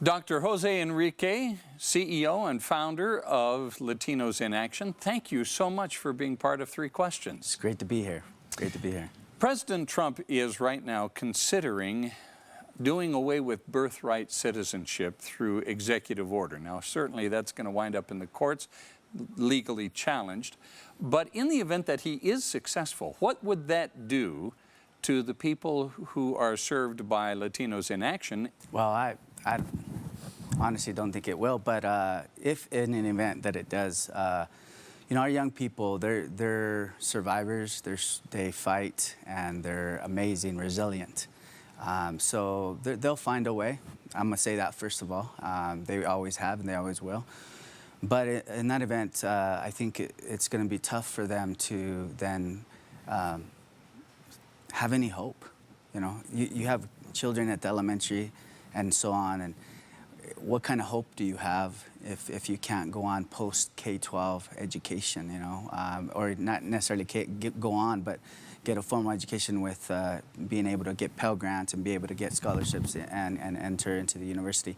Dr. Jose Enriquez, CEO and founder of Latinos in Action, thank you so much for being part of Three Questions. It's great to be here. Great to be here. President Trump is right now considering doing away with birthright citizenship through executive order. Now, certainly that's going to wind up in the courts, legally challenged. But in the event that he is successful, what would that do to the people who are served by Latinos in Action? Well, I honestly don't think it will, but if in an event that it does, you know, our young people, they're survivors, they fight, and they're amazing, resilient. So they'll find a way. I'm gonna say that first of all. They always have and they always will. But in that event, I think it's gonna be tough for them to then have any hope. You know, you have children at the elementary and so on, and what kind of hope do you have if you can't go on post K-12 education, you know, or not necessarily go on, but get a formal education with being able to get Pell Grants and be able to get scholarships and enter into the university.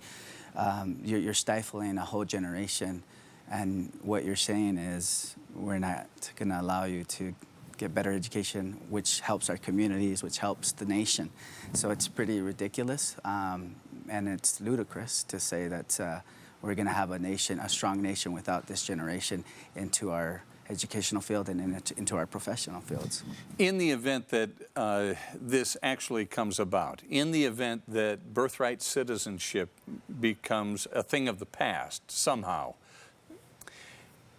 You're stifling a whole generation, and what you're saying is we're not going to allow you to get better education, which helps our communities, which helps the nation. So it's pretty ridiculous, and it's ludicrous to say that we're going to have a nation, a strong nation, without this generation into our educational field and into our professional fields. In the event that this actually comes about, in the event that birthright citizenship becomes a thing of the past somehow,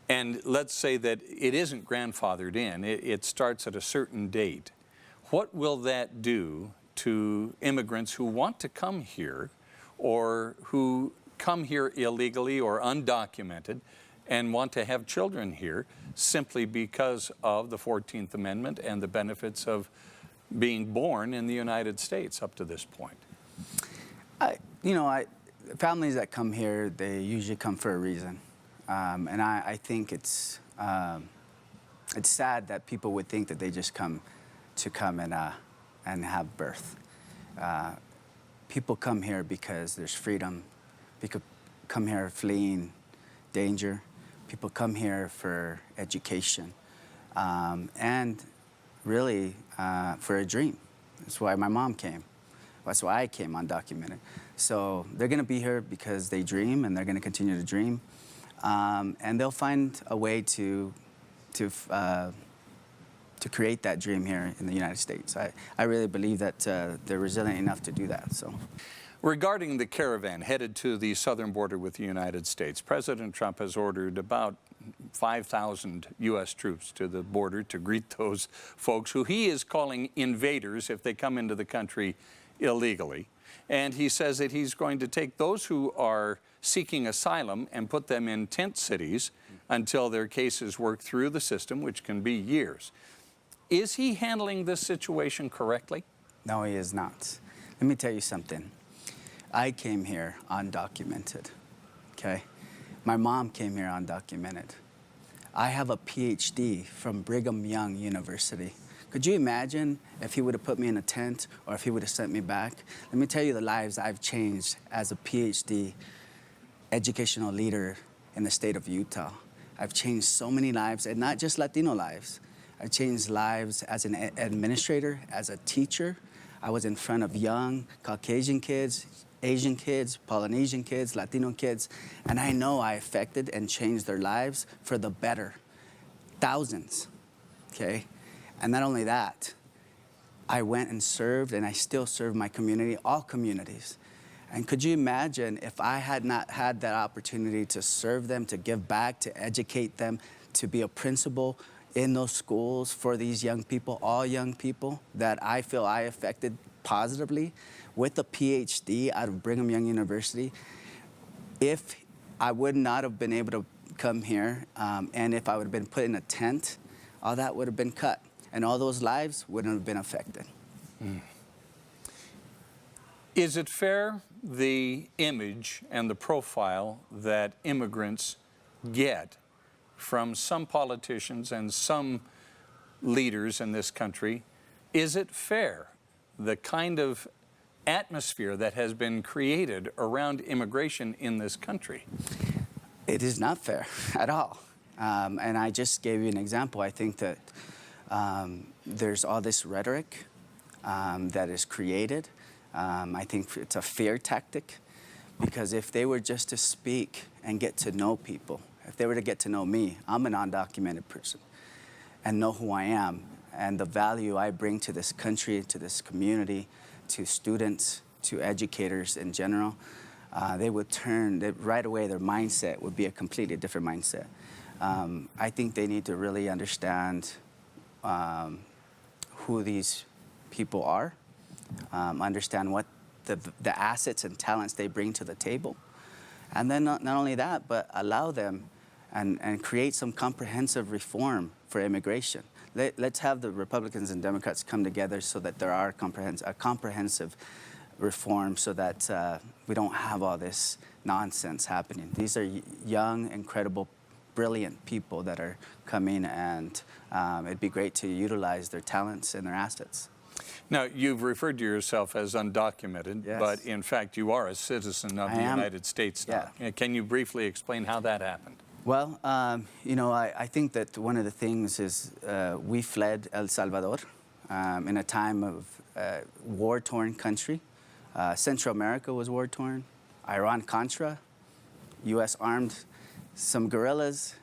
and let's say that it isn't grandfathered in, it starts at a certain date, what will that do to immigrants who want to come here or who come here illegally or undocumented and want to have children here simply because of the 14th Amendment and the benefits of being born in the United States up to this point? Families that come here, they usually come for a reason. And I think it's sad that people would think that they just come and have birth. People come here because there's freedom. People come here fleeing danger. People come here for education, and really for a dream. That's why my mom came. That's why I came undocumented. So they're going to be here because they dream, and they're going to continue to dream. And they'll find a way to create that dream here in the United States. I really believe that they're resilient enough to do that. So, regarding the caravan headed to the southern border with the United States, President Trump has ordered about 5,000 U.S. troops to the border to greet those folks who he is calling invaders if they come into the country illegally. And he says that he's going to take those who are seeking asylum and put them in tent cities until their cases work through the system, which can be years. Is he handling this situation correctly? No, he is not. Let me tell you something. I came here undocumented, okay? My mom came here undocumented. I have a PhD from Brigham Young University. Could you imagine if he would have put me in a tent or if he would have sent me back? Let me tell you the lives I've changed as a PhD educational leader in the state of Utah. I've changed so many lives, and not just Latino lives. I've changed lives as an administrator, as a teacher. I was in front of young Caucasian kids, Asian kids, Polynesian kids, Latino kids, and I know I affected and changed their lives for the better. Thousands, okay? And not only that, I went and served, and I still serve my community, all communities. And could you imagine if I had not had that opportunity to serve them, to give back, to educate them, to be a principal in those schools for these young people, all young people that I feel I affected positively with a PhD out of Brigham Young University? If I would not have been able to come here, and if I would have been put in a tent, all that would have been cut, and all those lives wouldn't have been affected. Mm. Is it fair, the image and the profile that immigrants get from some politicians and some leaders in this country, is it fair, the kind of atmosphere that has been created around immigration in this country. It is not fair at all. And I just gave you an example. I think that there's all this rhetoric that is created. I think it's a fear tactic, because if they were just to speak and get to know people, if they were to get to know me, I'm an undocumented person, and know who I am and the value I bring to this country, to this community, to students, to educators in general, they would turn, right away their mindset would be a completely different mindset. I think they need to really understand who these people are, understand what the assets and talents they bring to the table. And then not only that, but allow them and create some comprehensive reform for immigration. Let's have the Republicans and Democrats come together so that there are a comprehensive reform, so that we don't have all this nonsense happening. These are young, incredible, brilliant people that are coming, and it'd be great to utilize their talents and their assets. Now, you've referred to yourself as undocumented, Yes. but in fact you are a citizen of the United States now. Yeah. Can you briefly explain how that happened? Well, I think that one of the things is we fled El Salvador in a time of war-torn country. Central America was war-torn. Iran-Contra, U.S. armed some guerrillas,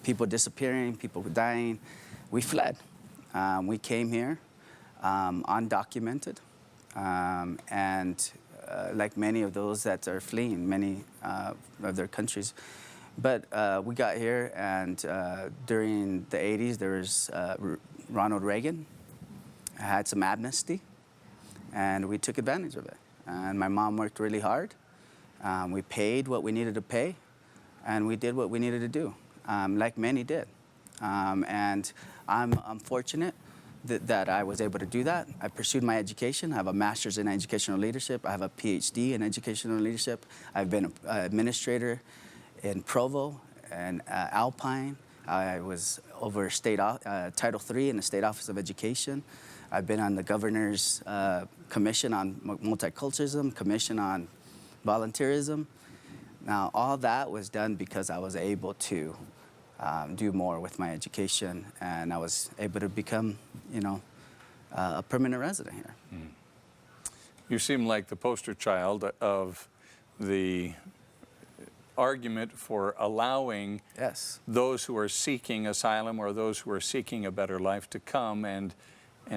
people disappearing, people dying. We fled. We came here undocumented, and like many of those that are fleeing many of their countries. But we got here, and during the 80s, there was Ronald Reagan had some amnesty, and we took advantage of it. And my mom worked really hard. We paid what we needed to pay, and we did what we needed to do, like many did. And I'm fortunate that I was able to do that. I pursued my education. I have a master's in educational leadership. I have a PhD in educational leadership. I've been an administrator in Provo and Alpine. I was over Title III in the State Office of Education. I've been on the Governor's Commission on Multiculturalism, Commission on Volunteerism. Now, all that was done because I was able to do more with my education, and I was able to become, a permanent resident here. Mm. You seem like the poster child of the argument for allowing Yes. those who are seeking asylum or those who are seeking a better life to come and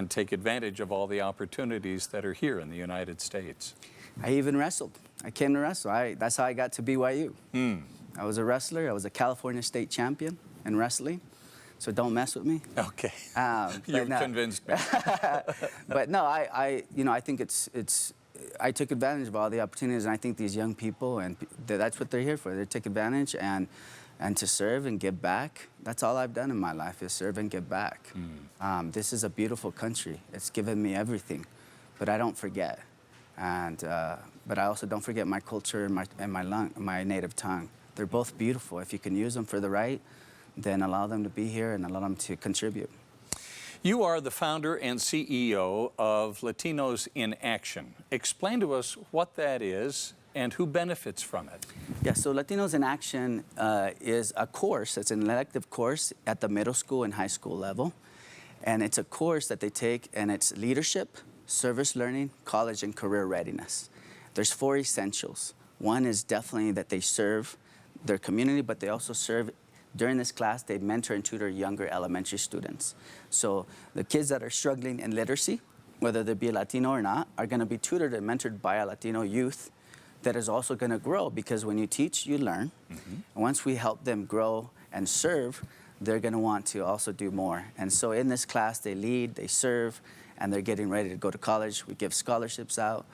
take advantage of all the opportunities that are here in the United States. I even wrestled. I came to wrestle. That's how I got to BYU. Mm. I was a wrestler. I was a California state champion in wrestling. So don't mess with me. Okay. You've convinced me. But no, I think I took advantage of all the opportunities, and I think these young people, and that's what they're here for. They take advantage and to serve and give back. That's all I've done in my life, is serve and give back. Mm. This is a beautiful country. It's given me everything, but I don't forget. But I also don't forget my culture and my native tongue. They're both beautiful. If you can use them for the right, then allow them to be here and allow them to contribute. You are the founder and CEO of Latinos in Action. Explain to us what that is and who benefits from it. Yeah, so Latinos in Action is a course. It's an elective course at the middle school and high school level. And it's a course that they take, and it's leadership, service learning, college, and career readiness. There's 4 essentials. One is definitely that they serve their community, but they also serve. During this class, they mentor and tutor younger elementary students. So the kids that are struggling in literacy, whether they be Latino or not, are going to be tutored and mentored by a Latino youth that is also going to grow, because when you teach, you learn. Mm-hmm. And once we help them grow and serve, they're going to want to also do more. And so in this class, they lead, they serve, and they're getting ready to go to college. We give scholarships out.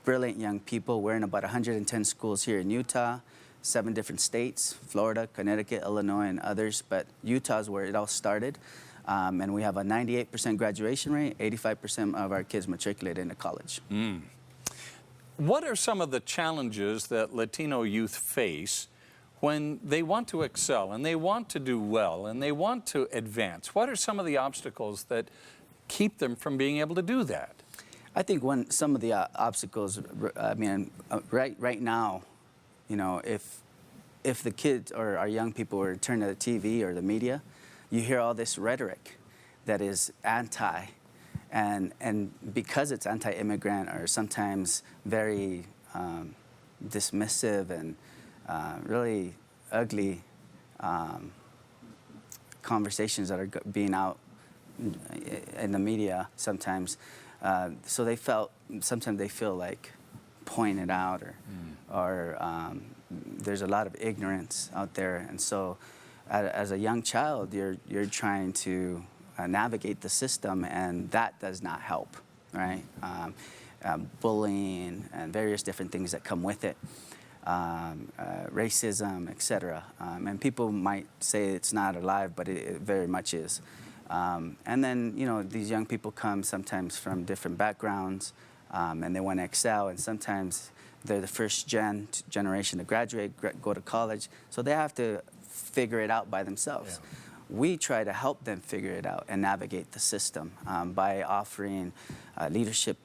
Brilliant young people. We're in about 110 schools here in Utah, 7 different states, Florida, Connecticut, Illinois, and others. But Utah is where it all started. And we have a 98% graduation rate, 85% of our kids matriculate into college. Mm. What are some of the challenges that Latino youth face when they want to excel and they want to do well and they want to advance? What are some of the obstacles that keep them from being able to do that? I think some of the obstacles, right now, you know, if the kids or our young people were to turn to the TV or the media, you hear all this rhetoric that is anti, and because it's anti-immigrant or sometimes very dismissive and really ugly conversations that are being out in the media sometimes. So sometimes they feel like pointed out or there's a lot of ignorance out there. And so as a young child, you're trying to navigate the system, and that does not help, right? Bullying and various different things that come with it. Racism, etc. And people might say it's not alive, but it very much is. And then, you know, these young people come sometimes from different backgrounds, and they want to excel, and sometimes they're the first generation to graduate, go to college, so they have to figure it out by themselves. Yeah. We try to help them figure it out and navigate the system by offering leadership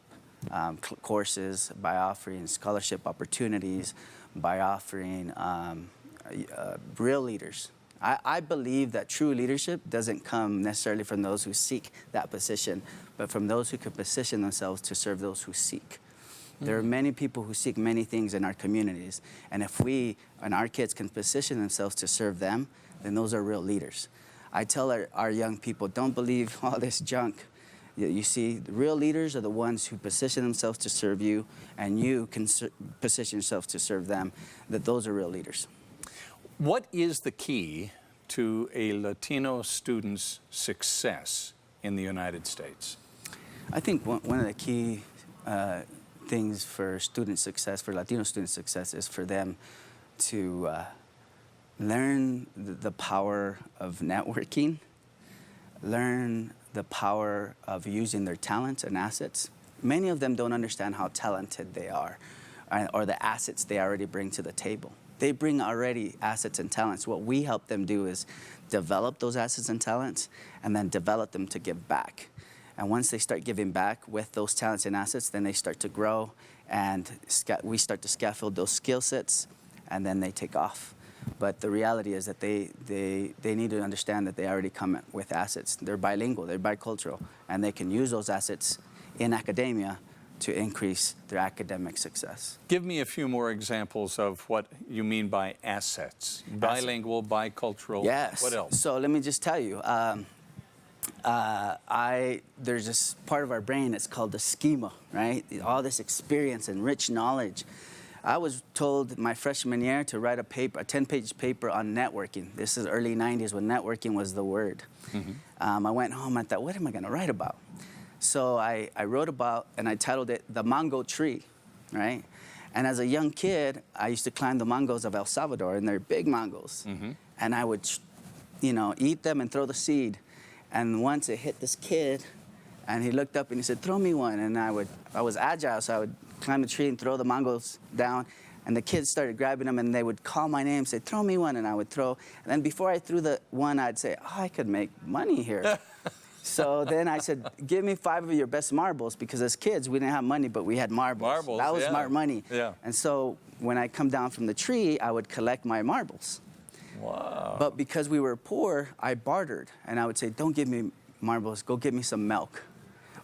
courses, by offering scholarship opportunities, by offering real leaders. I believe that true leadership doesn't come necessarily from those who seek that position, but from those who can position themselves to serve those who seek. There are many people who seek many things in our communities, and if we and our kids can position themselves to serve them, then those are real leaders. I tell our young people, don't believe all this junk. You see, the real leaders are the ones who position themselves to serve you, and you can position yourself to serve them, that those are real leaders. What is the key to a Latino student's success in the United States? I think one of the key things for student success, for Latino student success, is for them to learn the power of networking, learn the power of using their talents and assets. Many of them don't understand how talented they are or the assets they already bring to the table. They bring already assets and talents. What we help them do is develop those assets and talents and then develop them to give back. And once they start giving back with those talents and assets, then they start to grow, and we start to scaffold those skill sets, and then they take off. But the reality is that they need to understand that they already come with assets. They're bilingual, they're bicultural, and they can use those assets in academia to increase their academic success. Give me a few more examples of what you mean by assets. Bilingual, bicultural, yes. What else? So let me just tell you, there's this part of our brain that's called the schema, right? All this experience and rich knowledge. I was told my freshman year to write a 10-page paper on networking. This is early 90s when networking was the word. Mm-hmm. I went home and thought, what am I going to write about? So I wrote about, and I titled it The Mango Tree, right? And as a young kid, I used to climb the mangoes of El Salvador, and they're big mangoes. Mm-hmm. And I would, eat them and throw the seed. And once it hit this kid, and he looked up and he said, throw me one. And I was agile, so I would climb the tree and throw the mangoes down. And the kids started grabbing them, and they would call my name, say, throw me one, and I would throw. And then before I threw the one, I'd say, I could make money here. So then I said, give me 5 of your best marbles, because as kids, we didn't have money, but we had marbles. Marbles, that was smart money. Yeah. And so when I come down from the tree, I would collect my marbles. Wow. But because we were poor, I bartered. And I would say, don't give me marbles, go get me some milk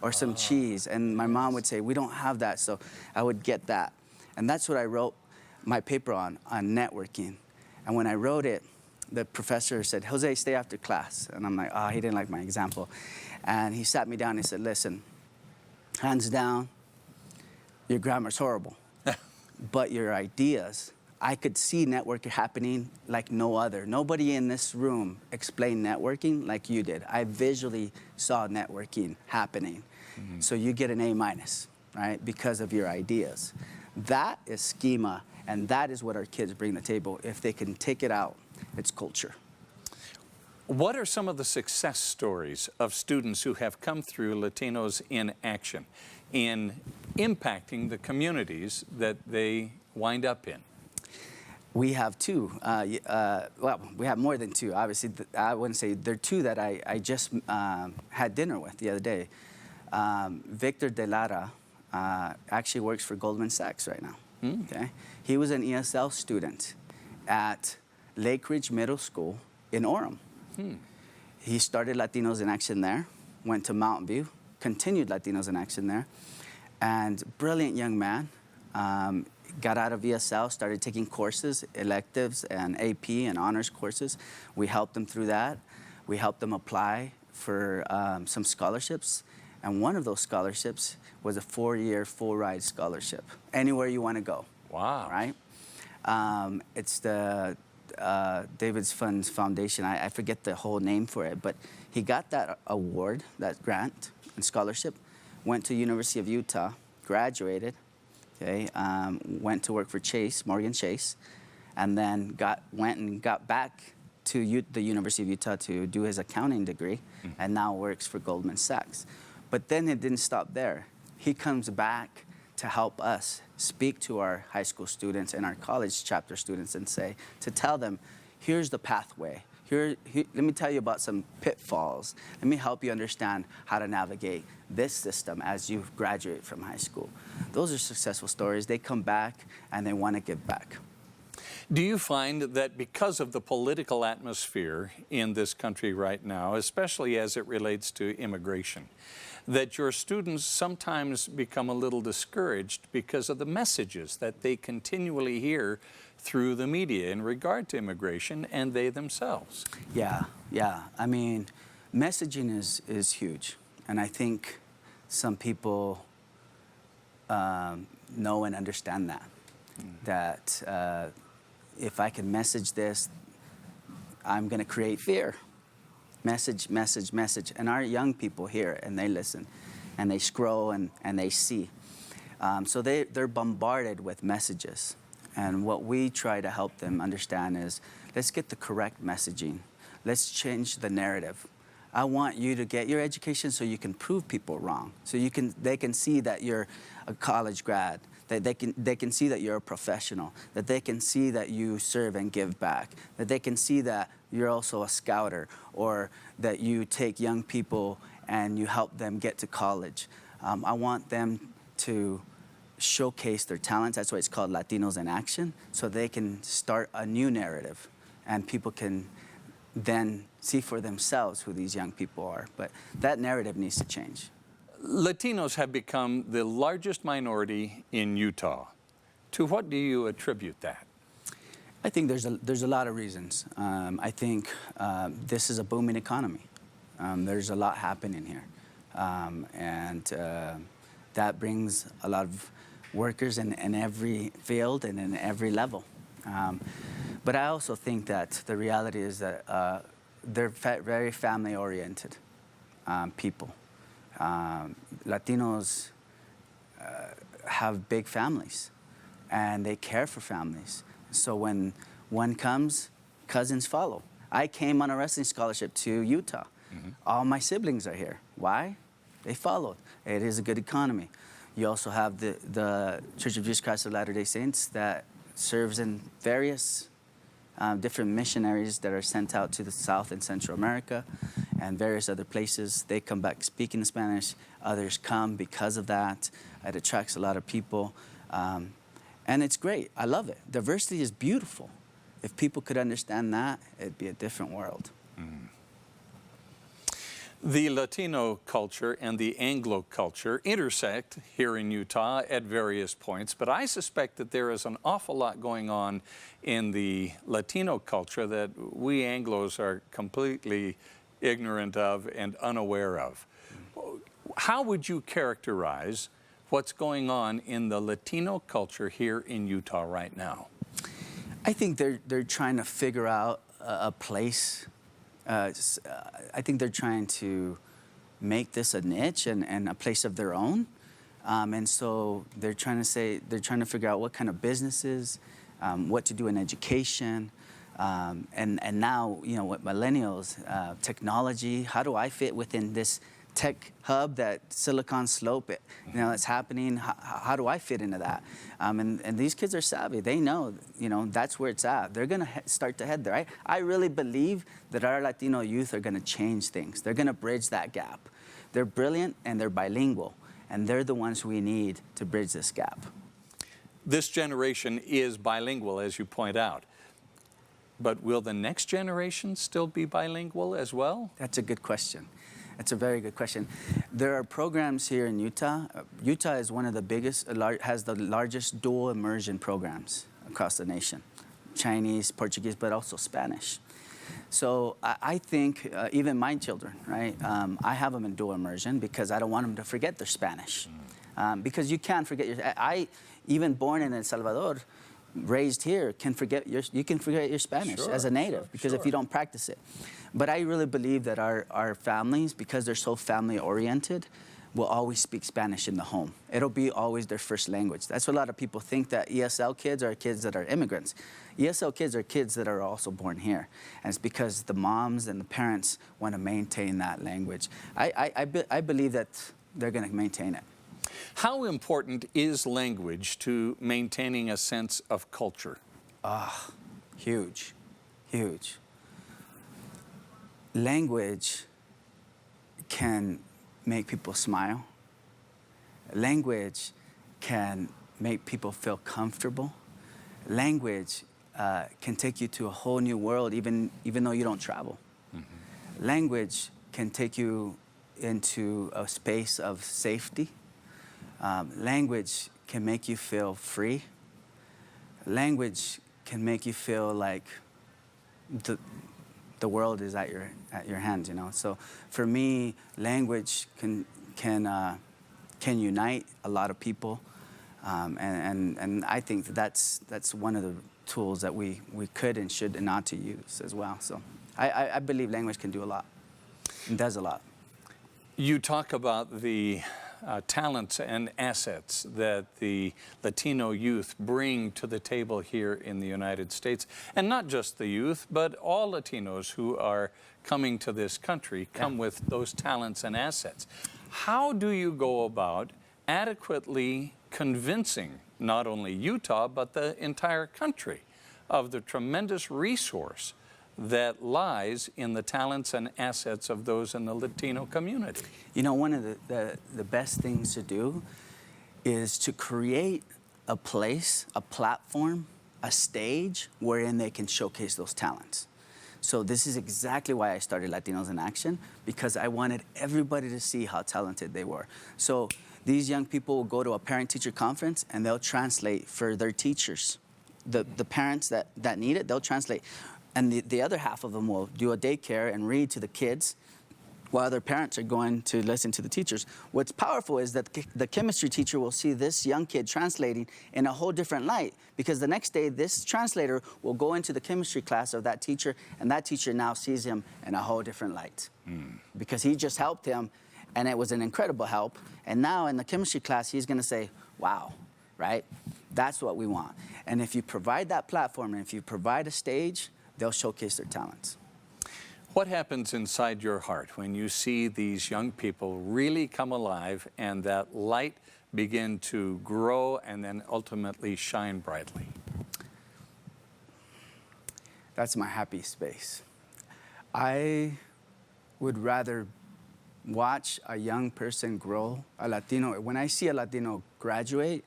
or some cheese. And my mom would say, we don't have that. So I would get that. And that's what I wrote my paper on networking. And when I wrote it, the professor said, Jose, stay after class. And I'm like, he didn't like my example. And he sat me down and he said, listen, hands down, your grammar's horrible. But your ideas, I could see networking happening like no other. Nobody in this room explained networking like you did. I visually saw networking happening. Mm-hmm. So you get an A-, right, because of your ideas. That is schema, and that is what our kids bring to the table. If they can take it out, it's culture. What are some of the success stories of students who have come through Latinos in Action in impacting the communities that they wind up in? We have 2. Well, we have more than 2. Obviously, I wouldn't say there are 2 that I just had dinner with the other day. Victor De Lara actually works for Goldman Sachs right now. Okay, he was an ESL student at Lake Ridge Middle School in Orem. He started Latinos in Action there, went to Mountain View, continued Latinos in Action there, and brilliant young man. Got out of ESL, started taking courses, electives and AP and honors courses. We helped him through that. We helped him apply for some scholarships. And one of those scholarships was a 4-year full ride scholarship, anywhere you want to go. Wow. Right? It's the David's Funds Foundation. I forget the whole name for it, but he got that award, that grant and scholarship, went to University of Utah, graduated, okay, went to work for Morgan Chase, and then went and got back to the University of Utah to do his accounting degree, and now works for Goldman Sachs. But then it didn't stop there. He comes back to help us speak to our high school students and our college chapter students and to tell them, here's the pathway. Let me tell you about some pitfalls. Let me help you understand how to navigate this system as you graduate from high school. Those are successful stories. They come back and they want to give back. Do you find that because of the political atmosphere in this country right now, especially as it relates to immigration, that your students sometimes become a little discouraged because of the messages that they continually hear through the media in regard to immigration and they themselves? Yeah. I mean, messaging is huge. And I think some people know and understand that. That if I can message this, I'm going to create fear. Message. And our young people hear and they listen and they scroll and they see. So they're bombarded with messages. And what we try to help them understand is, let's get the correct messaging. Let's change the narrative. I want you to get your education so you can prove people wrong. So they can see that you're a college grad, that they can see that you're a professional, that they can see that you serve and give back, that they can see that you're also a scouter, or that you take young people and you help them get to college. I want them to showcase their talents. That's why it's called Latinos in Action, so they can start a new narrative and people can then see for themselves who these young people are. But that narrative needs to change. Latinos have become the largest minority in Utah. To what do you attribute that? I think there's a lot of reasons. I think this is a booming economy. There's a lot happening here. And that brings a lot of workers in every field and in every level. But I also think that the reality is that they're very family-oriented people. Latinos have big families, and they care for families. So when one comes, cousins follow. I came on a wrestling scholarship to Utah. All my siblings are here. Why? They followed. It is a good economy. You also have the Church of Jesus Christ of Latter-day Saints that serves in various different missionaries that are sent out to the South and Central America and various other places. They come back speaking Spanish. Others come because of that. It attracts a lot of people. And it's great. I love it. Diversity is beautiful. If people could understand that, it'd be a different world. The Latino culture and the Anglo culture intersect here in Utah at various points, but I suspect that there is an awful lot going on in the Latino culture that we Anglos are completely ignorant of and unaware of. How would you characterize what's going on in the Latino culture here in Utah right now? I think they're trying to figure out a place. I think they're trying to make this a niche and a place of their own. And so they're trying to figure out what kind of businesses, what to do in education. And now, you know, with millennials, technology, how do I fit within this tech hub, that Silicon Slope, that's happening? How do I fit into that? And these kids are savvy. They know, that's where it's at. They're going to start to head there. I really believe that our Latino youth are going to change things. They're going to bridge that gap. They're brilliant and they're bilingual. and they're the ones we need to bridge this gap. This generation is bilingual, as you point out. But will the next generation still be bilingual as well? That's a good question. That's a very good question. There are programs here in Utah. Utah is one of the biggest, has the largest dual immersion programs across the nation. Chinese, Portuguese, but also Spanish. So I think even my children, right? I have them in dual immersion because I don't want them to forget their Spanish. Because you can forget even born in El Salvador, raised here, you can forget your Spanish as a native because if you don't practice it. But I really believe that our families, because they're so family oriented, will always speak Spanish in the home. It'll be always their first language. That's what a lot of people think, that ESL kids are kids that are immigrants. ESL kids are kids that are also born here. And it's because the moms and the parents want to maintain that language. I believe that they're going to maintain it. How important is language to maintaining a sense of culture? Huge, huge. Language can make people smile. Language can make people feel comfortable. Language can take you to a whole new world, even though you don't travel. Mm-hmm. Language can take you into a space of safety. Language can make you feel free. Language can make you feel like the world is at your hands, you know. So for me, language can unite a lot of people, and I think that's one of the tools that we could and should not to use as well. So I believe language can do a lot and does a lot. You talk about the talents and assets that the Latino youth bring to the table here in the United States. And not just the youth, but all Latinos who are coming to this country come with those talents and assets. How do you go about adequately convincing not only Utah, but the entire country of the tremendous resource that lies in the talents and assets of those in the Latino community? You know, one of the best things to do is to create a place, a platform, a stage wherein they can showcase those talents. So this is exactly why I started Latinos in Action, because I wanted everybody to see how talented they were. So these young people will go to a parent-teacher conference and they'll translate for their teachers. The parents that need it, they'll translate. And the other half of them will do a daycare and read to the kids while their parents are going to listen to the teachers. What's powerful is that the chemistry teacher will see this young kid translating in a whole different light, because the next day this translator will go into the chemistry class of that teacher, and that teacher now sees him in a whole different light. Because he just helped him, and it was an incredible help. And now in the chemistry class, he's going to say, wow, right? That's what we want. And if you provide that platform, and if you provide a stage, they'll showcase their talents. What happens inside your heart when you see these young people really come alive and that light begin to grow and then ultimately shine brightly? That's my happy space. I would rather watch a young person grow, a Latino. When I see a Latino graduate,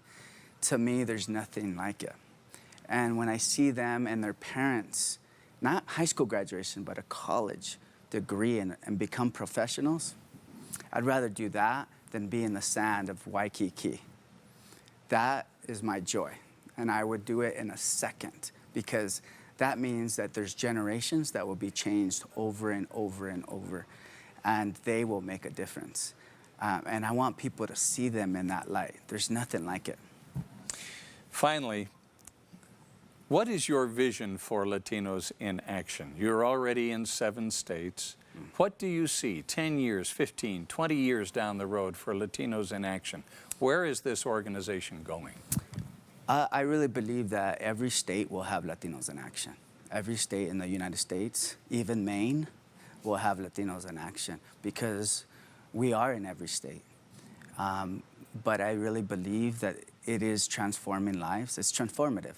to me, there's nothing like it. And when I see them and their parents, not high school graduation, but a college degree and become professionals, I'd rather do that than be in the sand of Waikiki. That is my joy. And I would do it in a second, because that means that there's generations that will be changed over and over and over, and they will make a difference. And I want people to see them in that light. There's nothing like it. Finally, what is your vision for Latinos in Action? You're already in 7 states. What do you see 10 years, 15, 20 years down the road for Latinos in Action? Where is this organization going? I really believe that every state will have Latinos in Action. Every state in the United States, even Maine, will have Latinos in Action, because we are in every state. But I really believe that it is transforming lives. It's transformative.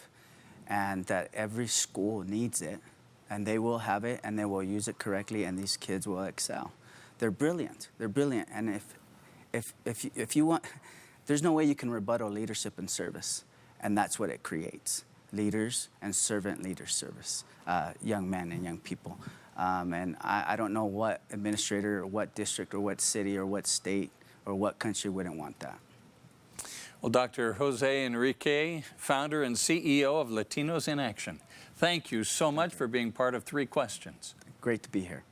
And that every school needs it, and they will have it, and they will use it correctly, and these kids will excel. They're brilliant. They're brilliant. And if you want, there's no way you can rebuttal leadership and service, and that's what it creates: leaders and servant leader service, young men and young people. And I don't know what administrator or what district or what city or what state or what country wouldn't want that. Well, Dr. Jose Enriquez, founder and CEO of Latinos in Action, thank you so much for being part of 3 Questions. Great to be here.